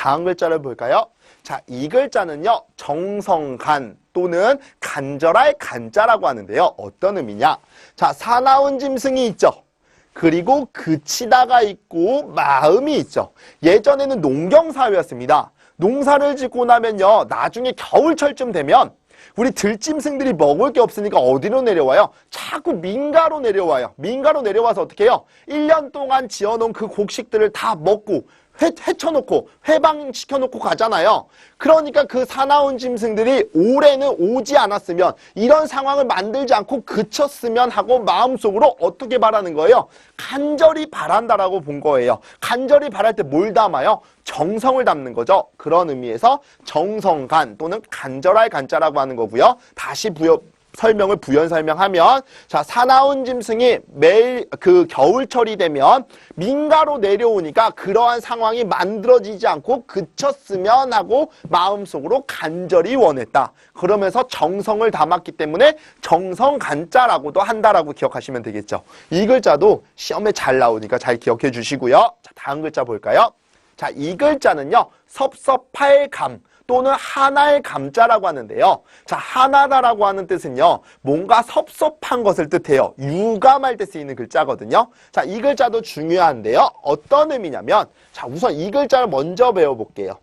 다음 글자를 볼까요? 자, 이 글자는요, 정성간 또는 간절할 간자라고 하는데요. 어떤 의미냐? 자, 사나운 짐승이 있죠. 그리고 그치다가 있고 마음이 있죠. 예전에는 농경사회였습니다. 농사를 짓고 나면요, 나중에 겨울철쯤 되면 우리 들짐승들이 먹을 게 없으니까 어디로 내려와요? 자꾸 민가로 내려와요. 민가로 내려와서 어떻게 해요? 1년 동안 지어놓은 그 곡식들을 다 먹고 헤쳐놓고 해방시켜놓고 가잖아요. 그러니까 그 사나운 짐승들이 올해는 오지 않았으면, 이런 상황을 만들지 않고 그쳤으면 하고 마음속으로 어떻게 바라는 거예요? 간절히 바란다라고 본 거예요. 간절히 바랄 때 뭘 담아요? 정성을 담는 거죠. 그런 의미에서 정성간 또는 간절할 간자라고 하는 거고요. 다시 설명을 부연 설명하면, 자, 사나운 짐승이 매일 그 겨울철이 되면 민가로 내려오니까 그러한 상황이 만들어지지 않고 그쳤으면 하고 마음속으로 간절히 원했다. 그러면서 정성을 담았기 때문에 정성간자라고도 한다라고 기억하시면 되겠죠. 이 글자도 시험에 잘 나오니까 잘 기억해 주시고요. 자, 다음 글자 볼까요? 자, 이 글자는요, 섭섭할 감 또는 하나의 감자라고 하는데요. 자, 하나다라고 하는 뜻은요, 뭔가 섭섭한 것을 뜻해요. 유감할 때 쓰이는 글자거든요. 자, 이 글자도 중요한데요. 어떤 의미냐면, 자, 우선 이 글자를 먼저 배워볼게요.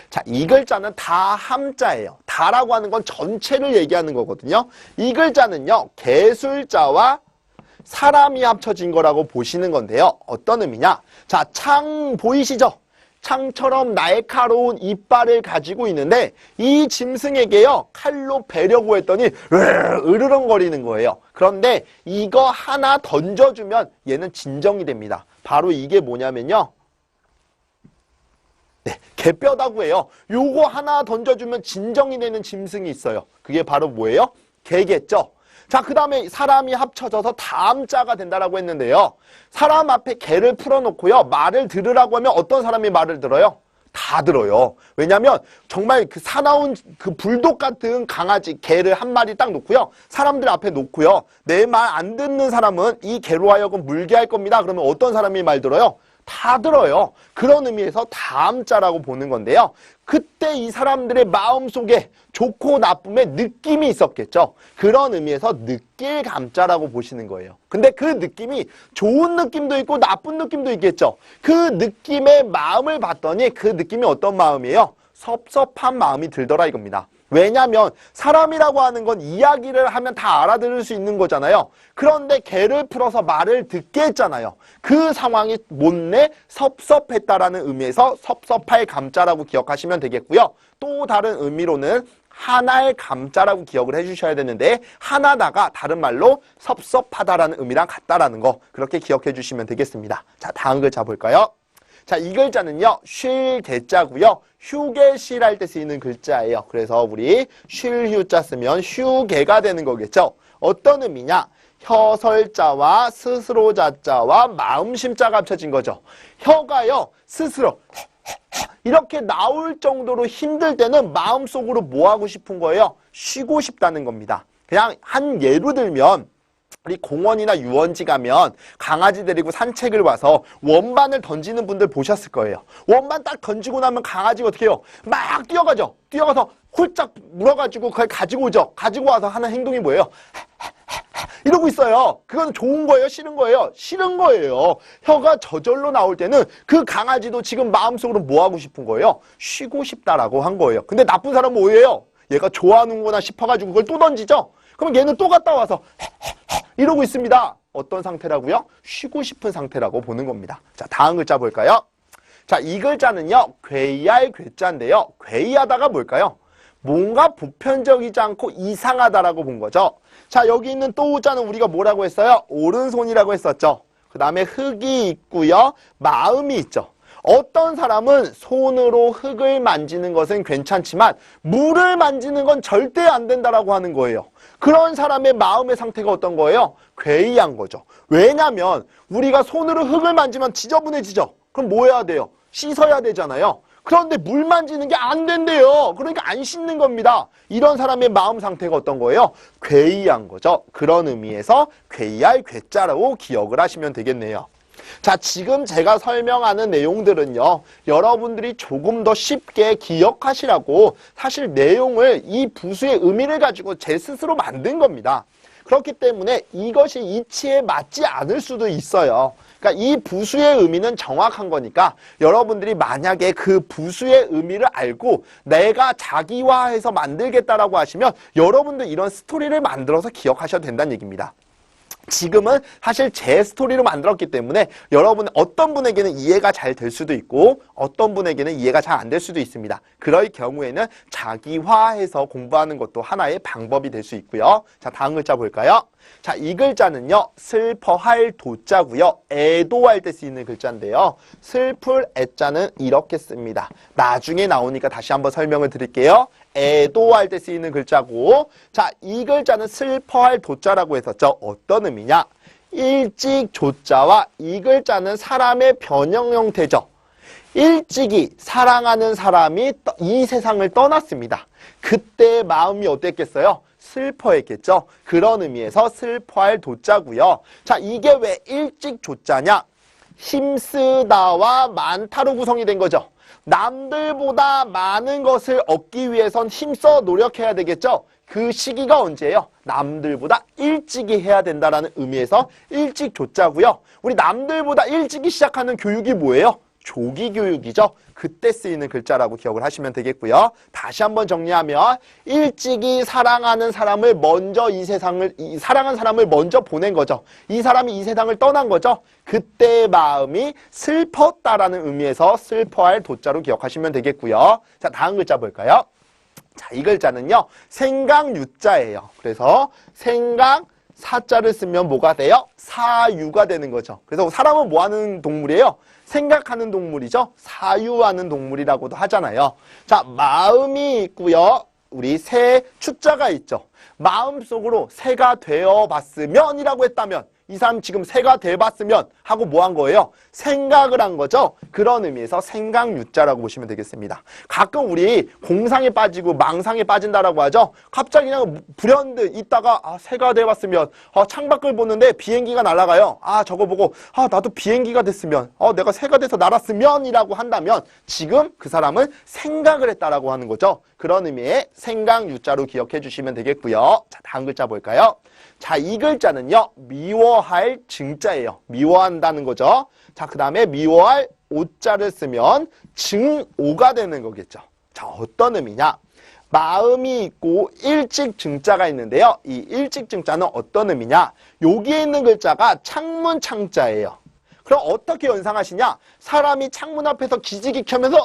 자, 이 글자는 다함자예요. 다라고 하는 건 전체를 얘기하는 거거든요. 이 글자는요, 개술자와 사람이 합쳐진 거라고 보시는 건데요. 어떤 의미냐? 자, 창 보이시죠? 창처럼 날카로운 이빨을 가지고 있는데 이 짐승에게요, 칼로 베려고 했더니 으르렁거리는 거예요. 그런데 이거 하나 던져주면 얘는 진정이 됩니다. 바로 이게 뭐냐면요, 네, 개뼈다구 해요. 요거 하나 던져주면 진정이 되는 짐승이 있어요. 그게 바로 뭐예요? 개겠죠. 자, 그 다음에 사람이 합쳐져서 다함자가 된다라고 했는데요. 사람 앞에 개를 풀어놓고요, 말을 들으라고 하면 어떤 사람이 말을 들어요? 다 들어요. 왜냐면 정말 그 사나운 그 불독 같은 강아지, 개를 한 마리 딱 놓고요, 사람들 앞에 놓고요, 내 말 안 듣는 사람은 이 개로 하여금 물게 할 겁니다. 그러면 어떤 사람이 말 들어요? 다 들어요. 그런 의미에서 다함자라고 보는 건데요. 그때 이 사람들의 마음속에 좋고 나쁨의 느낌이 있었겠죠. 그런 의미에서 느낄 감자라고 보시는 거예요. 근데 그 느낌이 좋은 느낌도 있고 나쁜 느낌도 있겠죠. 그 느낌의 마음을 봤더니 그 느낌이 어떤 마음이에요? 섭섭한 마음이 들더라 이겁니다. 왜냐하면 사람이라고 하는 건 이야기를 하면 다 알아들을 수 있는 거잖아요. 그런데 개를 풀어서 말을 듣게 했잖아요. 그 상황이 못내 섭섭했다라는 의미에서 섭섭할 감자라고 기억하시면 되겠고요. 또 다른 의미로는 하나의 감자라고 기억을 해주셔야 되는데, 하나다가 다른 말로 섭섭하다라는 의미랑 같다라는 거, 그렇게 기억해 주시면 되겠습니다. 자, 다음 글자 볼까요? 자, 이 글자는요, 쉴 개자고요, 휴게실 할 때 쓰이는 글자예요. 그래서 우리 쉴 휴자 쓰면 휴게가 되는 거겠죠. 어떤 의미냐? 혀설자와 스스로 자자와 마음심자가 합쳐진 거죠. 혀가요, 스스로 이렇게 나올 정도로 힘들 때는 마음속으로 뭐 하고 싶은 거예요? 쉬고 싶다는 겁니다. 그냥 한 예로 들면, 우리 공원이나 유원지 가면 강아지 데리고 산책을 와서 원반을 던지는 분들 보셨을 거예요. 원반 딱 던지고 나면 강아지가 어떻게 해요? 막 뛰어가죠. 뛰어가서 홀짝 물어가지고 그걸 가지고 오죠. 가지고 와서 하는 행동이 뭐예요? 이러고 있어요. 그건 좋은 거예요? 싫은 거예요? 싫은 거예요. 혀가 저절로 나올 때는 그 강아지도 지금 마음속으로 뭐 하고 싶은 거예요? 쉬고 싶다라고 한 거예요. 근데 나쁜 사람은 뭐예요? 얘가 좋아하는구나 싶어가지고 그걸 또 던지죠? 그럼 얘는 또 갔다 와서 이러고 있습니다. 어떤 상태라고요? 쉬고 싶은 상태라고 보는 겁니다. 자, 다음 글자 볼까요? 자, 이 글자는요, 괴이할 괴자인데요. 괴이하다가 뭘까요? 뭔가 보편적이지 않고 이상하다라고 본 거죠. 자, 여기 있는 또우자는 우리가 뭐라고 했어요? 오른손이라고 했었죠. 그 다음에 흙이 있고요, 마음이 있죠. 어떤 사람은 손으로 흙을 만지는 것은 괜찮지만 물을 만지는 건 절대 안 된다라고 하는 거예요. 그런 사람의 마음의 상태가 어떤 거예요? 괴이한 거죠. 왜냐면 우리가 손으로 흙을 만지면 지저분해지죠. 그럼 뭐 해야 돼요? 씻어야 되잖아요. 그런데 물 만지는 게 안 된대요. 그러니까 안 씻는 겁니다. 이런 사람의 마음 상태가 어떤 거예요? 괴이한 거죠. 그런 의미에서 괴이할 괴자라고 기억을 하시면 되겠네요. 자, 지금 제가 설명하는 내용들은요, 여러분들이 조금 더 쉽게 기억하시라고 사실 내용을 이 부수의 의미를 가지고 제 스스로 만든 겁니다. 그렇기 때문에 이것이 이치에 맞지 않을 수도 있어요. 그러니까 이 부수의 의미는 정확한 거니까 여러분들이 만약에 그 부수의 의미를 알고 내가 자기화해서 만들겠다라고 하시면 여러분들 이런 스토리를 만들어서 기억하셔도 된다는 얘기입니다. 지금은 사실 제 스토리로 만들었기 때문에 여러분 어떤 분에게는 이해가 잘 될 수도 있고 어떤 분에게는 이해가 잘 안 될 수도 있습니다. 그럴 경우에는 자기화해서 공부하는 것도 하나의 방법이 될 수 있고요. 자, 다음 글자 볼까요? 자, 이 글자는요, 슬퍼할 도자고요. 애도할 때 쓰이는 글자인데요. 슬플 애자는 이렇게 씁니다. 나중에 나오니까 다시 한번 설명을 드릴게요. 애도할 때 쓰이는 글자고, 자, 이 글자는 슬퍼할 도자라고 했었죠. 어떤 의미냐? 일찍 조자와 이 글자는 사람의 변형 형태죠. 일찍이 사랑하는 사람이 이 세상을 떠났습니다. 그때 마음이 어땠겠어요? 슬퍼했겠죠. 그런 의미에서 슬퍼할 도자고요. 자, 이게 왜 일찍 조자냐? 힘쓰다와 많다로 구성이 된 거죠. 남들보다 많은 것을 얻기 위해선 힘써 노력해야 되겠죠. 그 시기가 언제예요? 남들보다 일찍이 해야 된다라는 의미에서 일찍 조자고요. 우리 남들보다 일찍이 시작하는 교육이 뭐예요? 조기 교육이죠. 그때 쓰이는 글자라고 기억을 하시면 되겠고요. 다시 한번 정리하면 일찍이 사랑하는 사람을 먼저 사랑한 사람을 먼저 보낸 거죠. 이 사람이 이 세상을 떠난 거죠. 그때 마음이 슬펐다라는 의미에서 슬퍼할 도자로 기억하시면 되겠고요. 자, 다음 글자 볼까요? 자, 이 글자는요, 생강유자예요. 그래서 생강 사자를 쓰면 뭐가 돼요? 사유가 되는 거죠. 그래서 사람은 뭐 하는 동물이에요? 생각하는 동물이죠. 사유하는 동물이라고도 하잖아요. 자, 마음이 있고요. 우리 새 추자가 있죠. 마음속으로 새가 되어봤으면 이라고 했다면 이 사람 지금 새가 돼봤으면 하고 뭐 한 거예요? 생각을 한 거죠. 그런 의미에서 생각유자라고 보시면 되겠습니다. 가끔 우리 공상에 빠지고 망상에 빠진다라고 하죠. 갑자기 그냥 불현듯 있다가 새가 돼봤으면 창밖을 보는데 비행기가 날아가요. 저거 보고 나도 비행기가 됐으면 내가 새가 돼서 날았으면 이라고 한다면 지금 그 사람은 생각을 했다라고 하는 거죠. 그런 의미의 생각유자로 기억해 주시면 되겠고요. 자, 다음 글자 볼까요? 자, 이 글자는요, 미워할 증자예요. 미워한다는 거죠. 자, 그 다음에 미워할 오자를 쓰면 증오가 되는 거겠죠. 자, 어떤 의미냐? 마음이 있고 일찍 증자가 있는데요. 이 일찍 증자는 어떤 의미냐? 여기에 있는 글자가 창문 창자예요. 그럼 어떻게 연상하시냐? 사람이 창문 앞에서 기지개 켜면서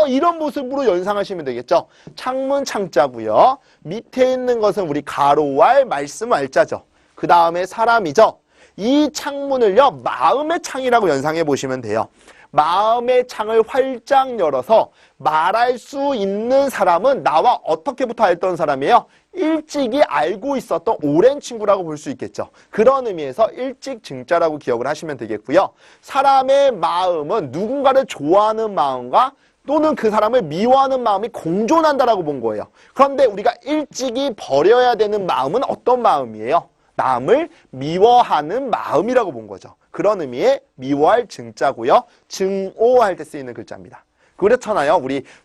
이런 모습으로 연상하시면 되겠죠. 창문 창자고요. 밑에 있는 것은 우리 가로왈 말씀 알자죠. 그 다음에 사람이죠. 이 창문을요, 마음의 창이라고 연상해 보시면 돼요. 마음의 창을 활짝 열어서 말할 수 있는 사람은 나와 어떻게 붙어 있던 사람이에요? 일찍이 알고 있었던 오랜 친구라고 볼 수 있겠죠. 그런 의미에서 일찍 증자라고 기억을 하시면 되겠고요. 사람의 마음은 누군가를 좋아하는 마음과 또는 그 사람을 미워하는 마음이 공존한다라고 본 거예요. 그런데 우리가 일찍이 버려야 되는 마음은 어떤 마음이에요? 남을 미워하는 마음이라고 본 거죠. 그런 의미의 미워할 증자고요. 증오할 때 쓰이는 글자입니다. 그렇잖아요.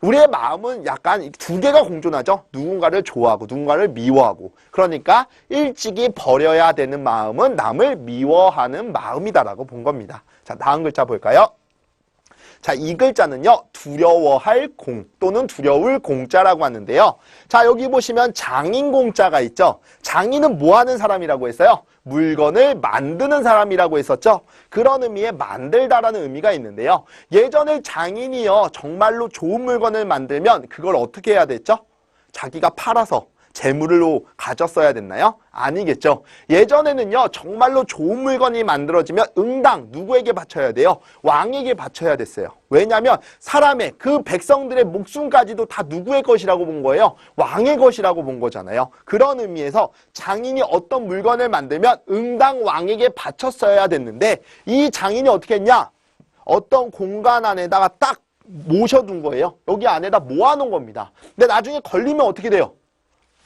우리의 마음은 약간 두 개가 공존하죠. 누군가를 좋아하고 누군가를 미워하고. 그러니까 일찍이 버려야 되는 마음은 남을 미워하는 마음이다라고 본 겁니다. 자, 다음 글자 볼까요? 자, 이 글자는요, 두려워할 공 또는 두려울 공자라고 하는데요. 자, 여기 보시면 장인 공자가 있죠. 장인은 뭐 하는 사람이라고 했어요? 물건을 만드는 사람이라고 했었죠. 그런 의미의 만들다라는 의미가 있는데요. 예전에 장인이요, 정말로 좋은 물건을 만들면 그걸 어떻게 해야 됐죠? 자기가 팔아서 재물로 가졌어야 됐나요? 아니겠죠. 예전에는요, 정말로 좋은 물건이 만들어지면 응당 누구에게 바쳐야 돼요? 왕에게 바쳐야 됐어요. 왜냐하면 사람의 그 백성들의 목숨까지도 다 누구의 것이라고 본 거예요? 왕의 것이라고 본 거잖아요. 그런 의미에서 장인이 어떤 물건을 만들면 응당 왕에게 바쳤어야 됐는데 이 장인이 어떻게 했냐? 어떤 공간 안에다가 딱 모셔둔 거예요. 여기 안에다 모아놓은 겁니다. 근데 나중에 걸리면 어떻게 돼요?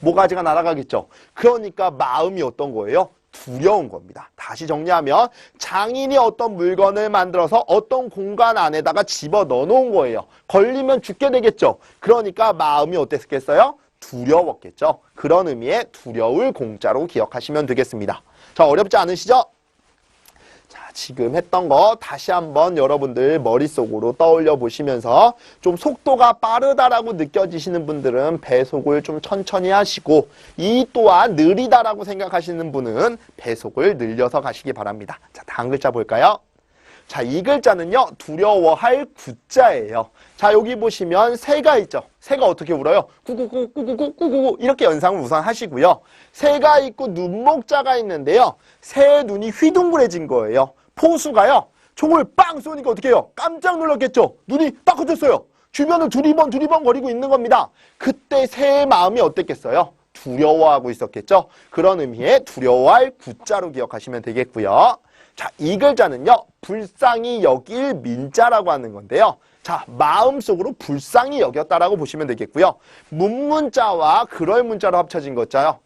모가지가 날아가겠죠. 그러니까 마음이 어떤 거예요? 두려운 겁니다. 다시 정리하면 장인이 어떤 물건을 만들어서 어떤 공간 안에다가 집어 넣어놓은 거예요. 걸리면 죽게 되겠죠. 그러니까 마음이 어땠겠어요? 두려웠겠죠. 그런 의미의 두려울 공자로 기억하시면 되겠습니다. 자, 어렵지 않으시죠? 자, 지금 했던 거 다시 한번 여러분들 머릿속으로 떠올려 보시면서 좀 속도가 빠르다라고 느껴지시는 분들은 배속을 좀 천천히 하시고, 이 또한 느리다라고 생각하시는 분은 배속을 늘려서 가시기 바랍니다. 자, 다음 글자 볼까요? 자, 이 글자는요, 두려워할 구자예요. 자, 여기 보시면 새가 있죠. 새가 어떻게 울어요? 꾸꾸꾸 꾸꾸꾸 꾸꾸꾸 이렇게 연상을 우선 하시고요. 새가 있고 눈목자가 있는데요. 새의 눈이 휘둥그레진 거예요. 포수가요, 총을 빵 쏘니까 어떻게 해요? 깜짝 놀랐겠죠. 눈이 딱 커졌어요. 주변을 두리번 거리고 있는 겁니다. 그때 새의 마음이 어땠겠어요? 두려워하고 있었겠죠. 그런 의미의 두려워할 구자로 기억하시면 되겠고요. 자, 이 글자는요, 불쌍히 여길 민자라고 하는 건데요. 자, 마음속으로 불쌍히 여겼다라고 보시면 되겠고요. 문문자와 그럴 문자로 합쳐진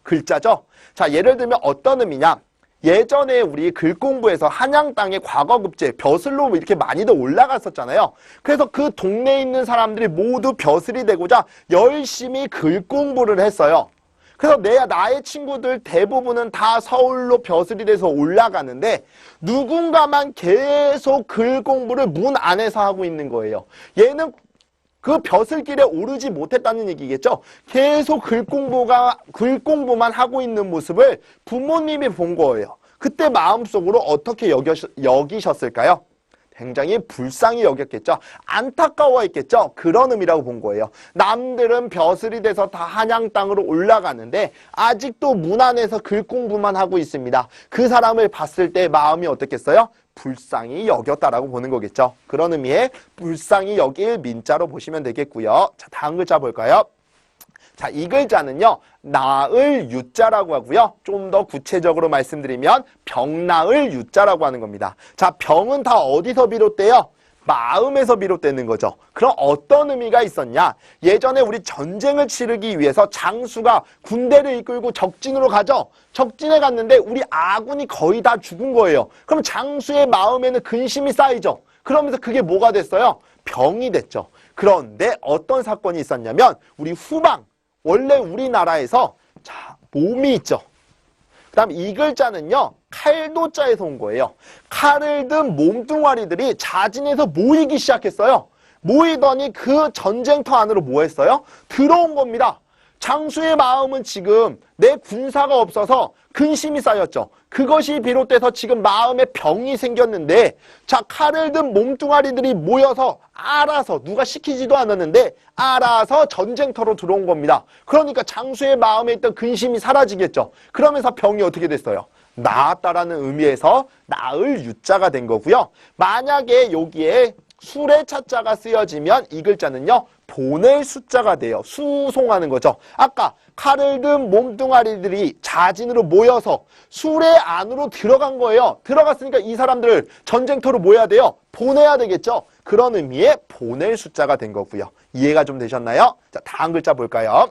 글자죠. 자, 예를 들면 어떤 의미냐? 예전에 우리 글 공부에서 한양 땅에 과거급제, 벼슬로 이렇게 많이들 올라갔었잖아요. 그래서 그 동네에 있는 사람들이 모두 벼슬이 되고자 열심히 글 공부를 했어요. 그래서 나의 친구들 대부분은 다 서울로 벼슬이 돼서 올라가는데, 누군가만 계속 글 공부를 문 안에서 하고 있는 거예요. 얘는 그 벼슬길에 오르지 못했다는 얘기겠죠. 계속 글 공부만 하고 있는 모습을 부모님이 본 거예요. 그때 마음속으로 어떻게 여기셨을까요? 굉장히 불쌍히 여겼겠죠. 안타까워했겠죠. 그런 의미라고 본 거예요. 남들은 벼슬이 돼서 다 한양 땅으로 올라가는데 아직도 문 안에서 글 공부만 하고 있습니다. 그 사람을 봤을 때 마음이 어떻겠어요? 불쌍히 여겼다라고 보는 거겠죠. 그런 의미의 불쌍히 여길 민자로 보시면 되겠고요. 자, 다음 글자 볼까요? 자, 이 글자는요, 나을 유자라고 하고요. 좀 더 구체적으로 말씀드리면 병나을 유자라고 하는 겁니다. 자, 병은 다 어디서 비롯돼요? 마음에서 비롯되는 거죠. 그럼 어떤 의미가 있었냐? 예전에 우리 전쟁을 치르기 위해서 장수가 군대를 이끌고 적진으로 가죠. 적진에 갔는데 우리 아군이 거의 다 죽은 거예요. 그럼 장수의 마음에는 근심이 쌓이죠. 그러면서 그게 뭐가 됐어요? 병이 됐죠. 그런데 어떤 사건이 있었냐면, 우리 후방, 원래 우리나라에서 자, 몸이 있죠. 그 다음 이 글자는요, 칼도자에서 온 거예요. 칼을 든 몸뚱아리들이 자진해서 모이기 시작했어요. 모이더니 그 전쟁터 안으로 뭐 했어요? 들어온 겁니다. 장수의 마음은 지금 내 군사가 없어서 근심이 쌓였죠. 그것이 비롯돼서 지금 마음에 병이 생겼는데, 자, 칼을 든 몸뚱아리들이 모여서 알아서, 누가 시키지도 않았는데 알아서 전쟁터로 들어온 겁니다. 그러니까 장수의 마음에 있던 근심이 사라지겠죠. 그러면서 병이 어떻게 됐어요? 나았다라는 의미에서 나을 유자가 된 거고요. 만약에 여기에 술의 차자가 쓰여지면 이 글자는요, 보낼 숫자가 돼요. 수송하는 거죠. 아까 칼을 든 몸뚱아리들이 자진으로 모여서 술의 안으로 들어간 거예요. 들어갔으니까 이 사람들을 전쟁터로 모여야 돼요. 보내야 되겠죠. 그런 의미의 보낼 숫자가 된 거고요. 이해가 좀 되셨나요? 자, 다음 글자 볼까요?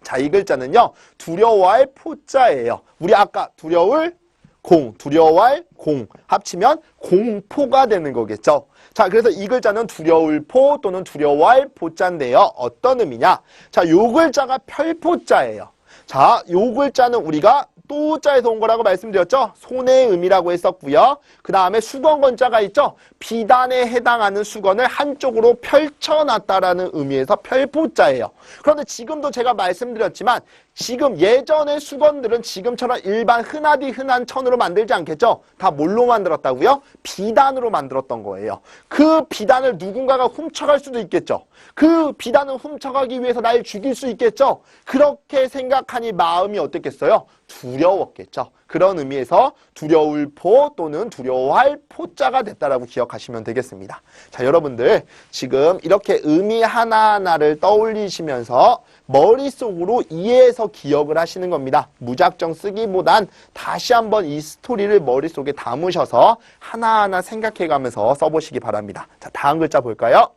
자, 이 글자는요, 두려워할 포자예요. 우리 아까 두려워할 공 합치면 공포가 되는 거겠죠. 자, 그래서 이 글자는 두려울 포 또는 두려워할 포자인데요. 어떤 의미냐? 자, 요 글자가 별포자예요. 자, 요 글자는 우리가 또자에서 온 거라고 말씀드렸죠. 손의 의미라고 했었고요. 그 다음에 수건건자가 있죠. 비단에 해당하는 수건을 한쪽으로 펼쳐놨다라는 의미에서 별포자예요. 그런데 지금도 제가 말씀드렸지만, 지금 예전의 수건들은 지금처럼 일반 흔한 천으로 만들지 않겠죠. 다 뭘로 만들었다고요? 비단으로 만들었던 거예요. 그 비단을 누군가가 훔쳐갈 수도 있겠죠. 그 비단을 훔쳐가기 위해서 날 죽일 수 있겠죠. 그렇게 생각하니 마음이 어땠겠어요? 두려웠겠죠. 그런 의미에서 두려울 포 또는 두려워할 포자가 됐다라고 기억하시면 되겠습니다. 자, 여러분들 지금 이렇게 의미 하나하나를 떠올리시면서 머릿속으로 이해해서 기억을 하시는 겁니다. 무작정 쓰기보단 다시 한번 이 스토리를 머릿속에 담으셔서 하나하나 생각해가면서 써보시기 바랍니다. 자, 다음 글자 볼까요?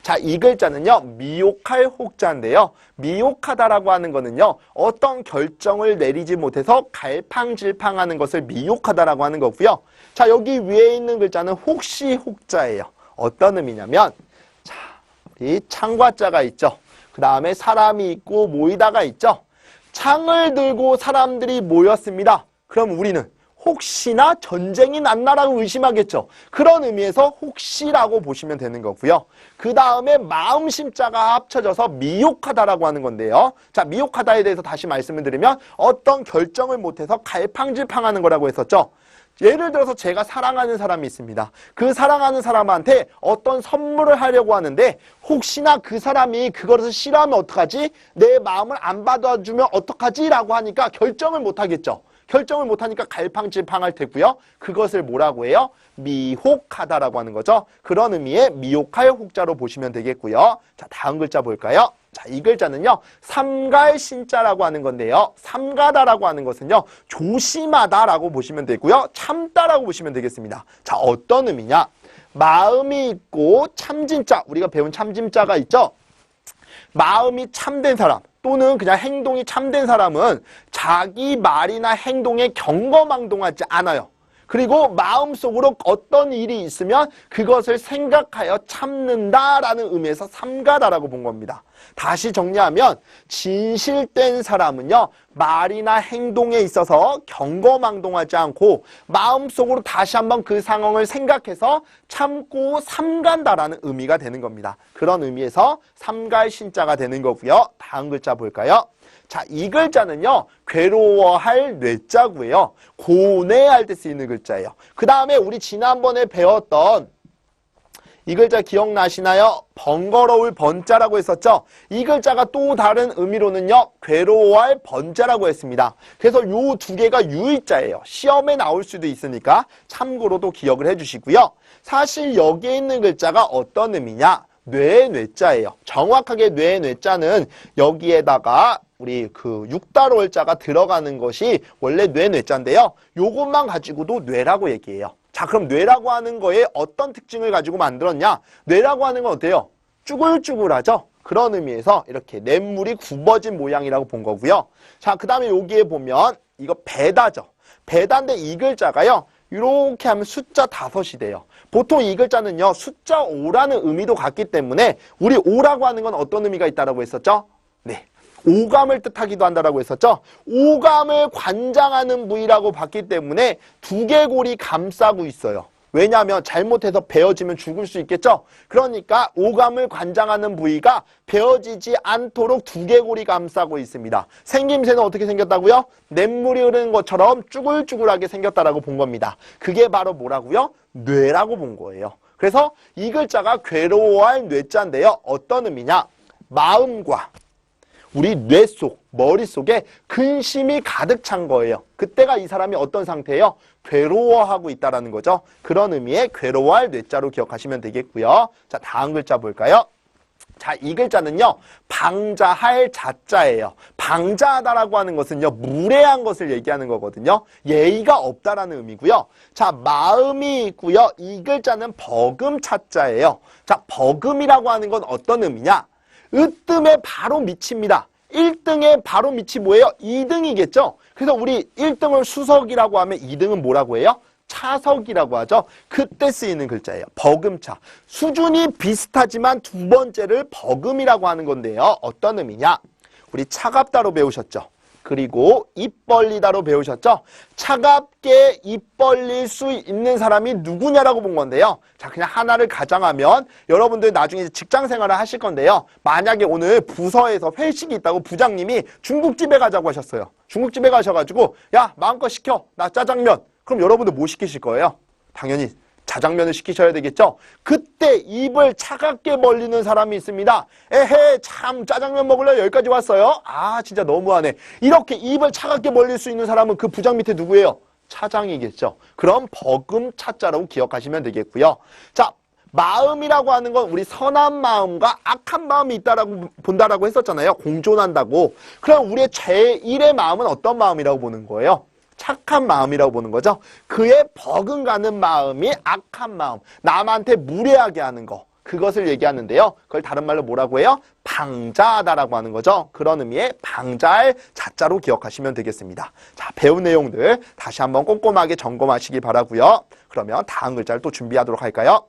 자, 이 글자는요, 미혹할 혹자인데요. 미혹하다라고 하는 거는요, 어떤 결정을 내리지 못해서 갈팡질팡하는 것을 미혹하다라고 하는 거고요. 자, 여기 위에 있는 글자는 혹시 혹자예요. 어떤 의미냐면, 자, 우리 창과 자가 있죠. 그 다음에 사람이 있고 모이다가 있죠. 창을 들고 사람들이 모였습니다. 그럼 우리는 혹시나 전쟁이 났나라고 의심하겠죠. 그런 의미에서 혹시라고 보시면 되는 거고요. 그 다음에 마음심자가 합쳐져서 미혹하다라고 하는 건데요. 자, 미혹하다에 대해서 다시 말씀을 드리면 어떤 결정을 못해서 갈팡질팡하는 거라고 했었죠. 예를 들어서 제가 사랑하는 사람이 있습니다. 그 사랑하는 사람한테 어떤 선물을 하려고 하는데 혹시나 그 사람이 그것을 싫어하면 어떡하지? 내 마음을 안 받아주면 어떡하지? 라고 하니까 결정을 못하겠죠. 결정을 못하니까 갈팡질팡할 테고요. 그것을 뭐라고 해요? 미혹하다라고 하는 거죠. 그런 의미의 미혹할 혹자로 보시면 되겠고요. 자, 다음 글자 볼까요? 자, 이 글자는요, 삼갈신자라고 하는 건데요. 삼가다라고 하는 것은요, 조심하다라고 보시면 되고요. 참다라고 보시면 되겠습니다. 자, 어떤 의미냐? 마음이 있고 참진자, 우리가 배운 참진자가 있죠? 마음이 참된 사람 또는 그냥 행동이 참된 사람은 자기 말이나 행동에 경거망동하지 않아요. 그리고 마음속으로 어떤 일이 있으면 그것을 생각하여 참는다라는 의미에서 삼가다라고 본 겁니다. 다시 정리하면 진실된 사람은요, 말이나 행동에 있어서 경거망동하지 않고 마음속으로 다시 한번 그 상황을 생각해서 참고 삼간다라는 의미가 되는 겁니다. 그런 의미에서 삼갈신자가 되는 거고요. 다음 글자 볼까요? 자, 이 글자는요, 괴로워할 뇌자고요. 고뇌할 때 쓰이는 글자예요. 그 다음에 우리 지난번에 배웠던 이 글자 기억나시나요? 번거로울 번자라고 했었죠? 이 글자가 또 다른 의미로는요, 괴로워할 번자라고 했습니다. 그래서 요 두 개가 유의자예요. 시험에 나올 수도 있으니까 참고로도 기억을 해주시고요. 사실 여기에 있는 글자가 어떤 의미냐? 뇌의 뇌자예요. 정확하게 뇌의 뇌자는 여기에다가 우리 그 육달월자가 들어가는 것이 원래 뇌 뇌자인데요. 요것만 가지고도 뇌라고 얘기해요. 자, 그럼 뇌라고 하는 거에 어떤 특징을 가지고 만들었냐? 뇌라고 하는 건 어때요? 쭈글쭈글하죠? 그런 의미에서 이렇게 냇물이 굽어진 모양이라고 본 거고요. 자, 그 다음에 여기에 보면 이거 배다죠. 배다인데 이 글자가요, 이렇게 하면 숫자 5이 돼요. 보통 이 글자는요, 숫자 5라는 의미도 같기 때문에 우리 5라고 하는 건 어떤 의미가 있다라고 했었죠? 네. 오감을 뜻하기도 한다라고 했었죠. 오감을 관장하는 부위라고 봤기 때문에 두개골이 감싸고 있어요. 왜냐하면 잘못해서 베어지면 죽을 수 있겠죠. 그러니까 오감을 관장하는 부위가 베어지지 않도록 두개골이 감싸고 있습니다. 생김새는 어떻게 생겼다고요? 냇물이 흐르는 것처럼 쭈글쭈글하게 생겼다라고 본 겁니다. 그게 바로 뭐라고요? 뇌라고 본 거예요. 그래서 이 글자가 괴로워할 뇌자인데요. 어떤 의미냐? 마음과 우리 뇌 속, 머릿속에 근심이 가득 찬 거예요. 그때가 이 사람이 어떤 상태예요? 괴로워하고 있다는 거죠. 그런 의미의 괴로워할 뇌자로 기억하시면 되겠고요. 자, 다음 글자 볼까요? 자, 이 글자는요, 방자할 자자예요. 방자하다라고 하는 것은요, 무례한 것을 얘기하는 거거든요. 예의가 없다라는 의미고요. 자, 마음이 있고요. 이 글자는 버금차자예요. 자, 버금이라고 하는 건 어떤 의미냐? 으뜸에 바로 미칩니다. 1등에 바로 밑이 뭐예요? 2등이겠죠? 그래서 우리 1등을 수석이라고 하면 2등은 뭐라고 해요? 차석이라고 하죠. 그때 쓰이는 글자예요. 버금차. 수준이 비슷하지만 두 번째를 버금이라고 하는 건데요. 어떤 의미냐? 우리 차갑다로 배우셨죠? 그리고 입 벌리다로 배우셨죠? 차갑게 입 벌릴 수 있는 사람이 누구냐라고 본 건데요. 자, 그냥 하나를 가정하면 여러분들 나중에 직장 생활을 하실 건데요. 만약에 오늘 부서에서 회식이 있다고 부장님이 중국집에 가자고 하셨어요. 중국집에 가셔가지고 야, 마음껏 시켜. 나 짜장면. 그럼 여러분들 뭐 시키실 거예요? 당연히 자장면을 시키셔야 되겠죠? 그때 입을 차갑게 벌리는 사람이 있습니다. 에헤, 참 짜장면 먹으려 여기까지 왔어요? 아, 진짜 너무하네. 이렇게 입을 차갑게 벌릴 수 있는 사람은 그 부장 밑에 누구예요? 차장이겠죠. 그럼 버금차자라고 기억하시면 되겠고요. 자, 마음이라고 하는 건 우리 선한 마음과 악한 마음이 있다라고 본다라고 했었잖아요. 공존한다고. 그럼 우리의 제1의 마음은 어떤 마음이라고 보는 거예요? 착한 마음이라고 보는 거죠. 그의 버금가는 마음이 악한 마음, 남한테 무례하게 하는 거. 그것을 얘기하는데요. 그걸 다른 말로 뭐라고 해요? 방자하다라고 하는 거죠. 그런 의미의 방자할 자자로 기억하시면 되겠습니다. 자, 배운 내용들 다시 한번 꼼꼼하게 점검하시기 바라고요. 그러면 다음 글자를 또 준비하도록 할까요?